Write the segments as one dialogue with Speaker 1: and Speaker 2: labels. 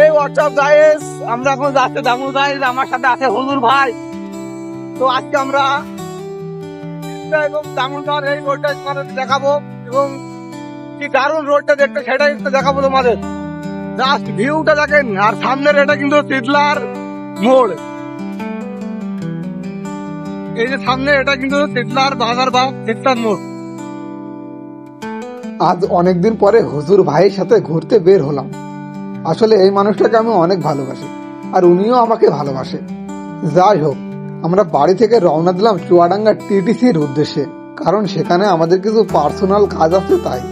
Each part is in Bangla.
Speaker 1: এই হোয়াটসঅ্যাপ গাইস, আমরা এখন যাচ্ছি দামোদর। আমার সাথে আছে হুজুর ভাই। তো আজকে আমরা দামোদর এই রোডটা তোমাদের দেখাবো এবং কি দারুণ রোডটা দেখতে সেটাই দেখাবো তোমাদের। জাস্ট ভিউটা দেখেন, আর সামনের এটা কিন্তু শীতলার মোড়। এই যে সামনে এটা কিন্তু শীতলার বাজার বা শীতলার মোড়।
Speaker 2: আজ অনেকদিন পরে হুজুর ভাইয়ের সাথে ঘুরতে বের হলাম। আসলে এই মানুষটাকে আমি অনেক ভালোবাসি আর উনিও আমাকে ভালোবাসে। যাই হোক, আমরা বাড়ি থেকে রওনা দিলাম চুয়াডাঙ্গা টিটিসির উদ্দেশ্যে, কারণ সেখানে আমাদের কিছু পার্সোনাল কাজ আছে তাই।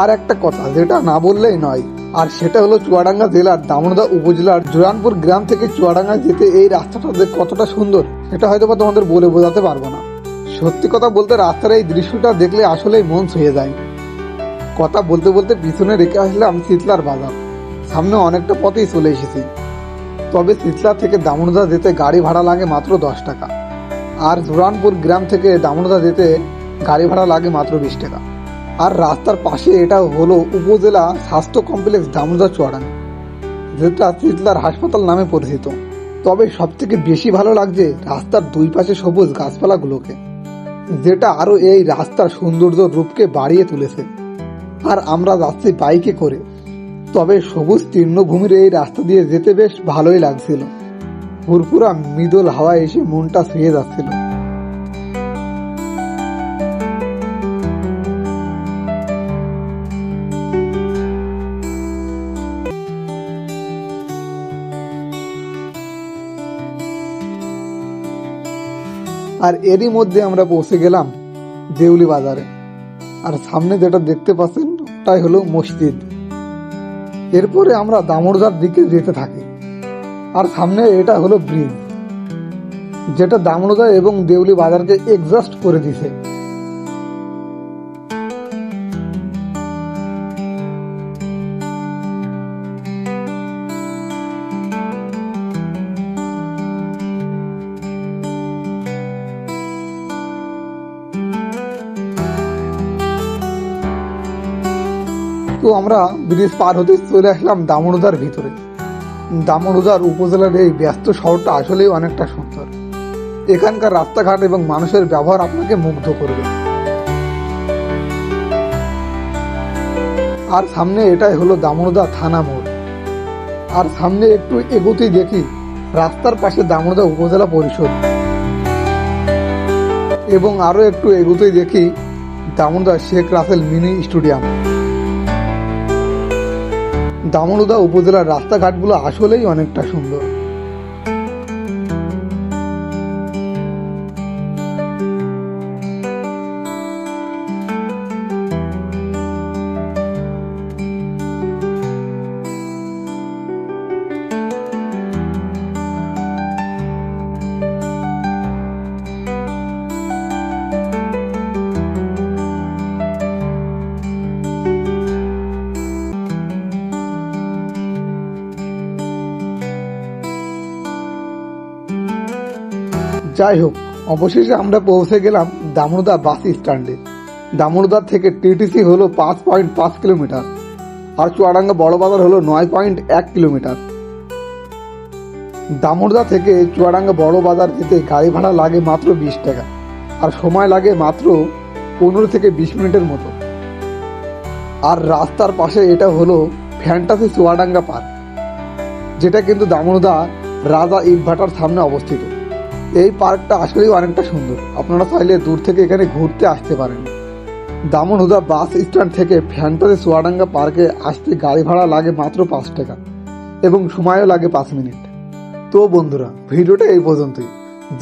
Speaker 2: আর একটা কথা যেটা না বললেই নয়, আর সেটা হলো চুয়াডাঙ্গা জেলার দামোদর উপজেলার জোরানপুর গ্রাম থেকে চুয়াডাঙ্গা যেতে এই রাস্তাটা যে কতটা সুন্দর সেটা হয়তো বা তোমাদের বলে বোঝাতে পারবো না। সত্যি কথা বলতে রাস্তার এই দৃশ্যটা দেখলে আসলেই মন ছুঁয়ে যায়। কথা বলতে বলতে পিছনে রেখে আসলাম শীতলার বাজার। সামনে অনেকটা পথেই চলে এসেছি। তবে শীতলা থেকে দামোদর যেতে গাড়ি ভাড়া লাগে মাত্র 10 টাকা, আর জোরানপুর গ্রাম থেকে দামোদর যেতে গাড়ি ভাড়া লাগে মাত্র 20 টাকা। আর রাস্তার পাশে এটা হলো উপজেলা স্বাস্থ্য কমপ্লেক্স দামোদর চুয়াডাঙ্গা, যেটা শীতলার হাসপাতাল নামে পরিচিত। তবে সব থেকে বেশি ভালো লাগছে রাস্তার দুই পাশে সবুজ গাছপালাগুলোকে, যেটা আরো এই রাস্তার সৌন্দর্য রূপকে বাড়িয়ে তুলেছে। আর আমরা যাচ্ছি বাইকে করে, তবে সবুজ তৃণভূমির এই রাস্তা দিয়ে যেতে বেশ ভালোই লাগছিল। ফুরফুরা মৃদুল হাওয়া এসে মনটা ছুঁয়ে যাচ্ছিল। আর এরই মধ্যে আমরা পৌঁছে গেলাম দেউলি বাজারে। আর সামনে যেটা দেখতে পাচ্ছেন ওটাই হলো মসজিদ। এরপরে আমরা দামোদর দিকে যেতে থাকি। আর সামনে এটা হলো ব্রিজ, যেটা দামোদর এবং দেউলি বাজারকে এডজাস্ট করে দিছে। তো আমরা ব্রিজ পার হতে চলে আসলাম দামোদর ভিতরে। দামোদর উপজেলার এই ব্যস্ত শহরটা আসলেই অনেকটা সুন্দর। এখানকার রাস্তাঘাট এবং মানুষের ব্যবহার আপনাকে মুগ্ধ করবে। আর সামনে এটাই হলো দামোদর থানা মোড়। আর সামনে একটু এগোতেই দেখি রাস্তার পাশে দামোদর উপজেলা পরিষদ, এবং আরো একটু এগোতেই দেখি দামোদর শেখ রাসেল মিনি স্টেডিয়াম। দামোদর উপজেলার রাস্তাঘাটগুলো আসলেই অনেকটা সুন্দর। যাই হোক, অবশেষে আমরা পৌঁছে গেলাম দামোদর বাস স্ট্যান্ডে। দামোদর থেকে টিটিসি হলো 5.5 কিলোমিটার, আর চুয়াডাঙ্গা বড় বাজার হলো 9.1 কিলোমিটার। দামোদর থেকে চুয়াডাঙ্গা বড় বাজার যেতে গাড়ি ভাড়া লাগে মাত্র 20 টাকা, আর সময় লাগে মাত্র 15 থেকে 20 মিনিটের মতো। আর রাস্তার পাশে এটা হলো ফ্যান্টাসি চুয়াডাঙ্গা পার্ক, যেটা কিন্তু দামোদর রাজা ইটভাটার সামনে অবস্থিত। এই পার্কটা আসলেই অনেকটা সুন্দর। আপনারা চাইলে দূর থেকে এখানে ঘুরতে আসতে পারেন। দামোদর বাস স্ট্যান্ড থেকে ফ্যান্টাসি চুয়াডাঙ্গা পার্কে আসতে গাড়ি ভাড়া লাগে মাত্র 5 টাকা, এবং সময়ও লাগে 5 মিনিট। তো বন্ধুরা, ভিডিওটা এই পর্যন্তই।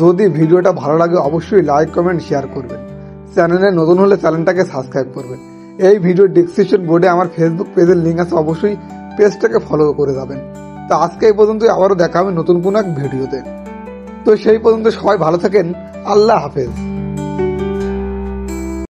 Speaker 2: যদি ভিডিওটা ভালো লাগে অবশ্যই লাইক, কমেন্ট, শেয়ার করবেন। চ্যানেলে নতুন হলে চ্যানেলটাকে সাবস্ক্রাইব করবেন। এই ভিডিওর ডেসক্রিপশন বোর্ডে আমার ফেসবুক পেজের লিঙ্ক আছে, অবশ্যই পেজটাকে ফলো করে যাবেন। তো আজকে এই পর্যন্তই, আবারও দেখা হবে নতুন কোনো এক ভিডিওতে। তো সেই পর্যন্ত সবাই ভালো থাকেন। আল্লাহ হাফেজ।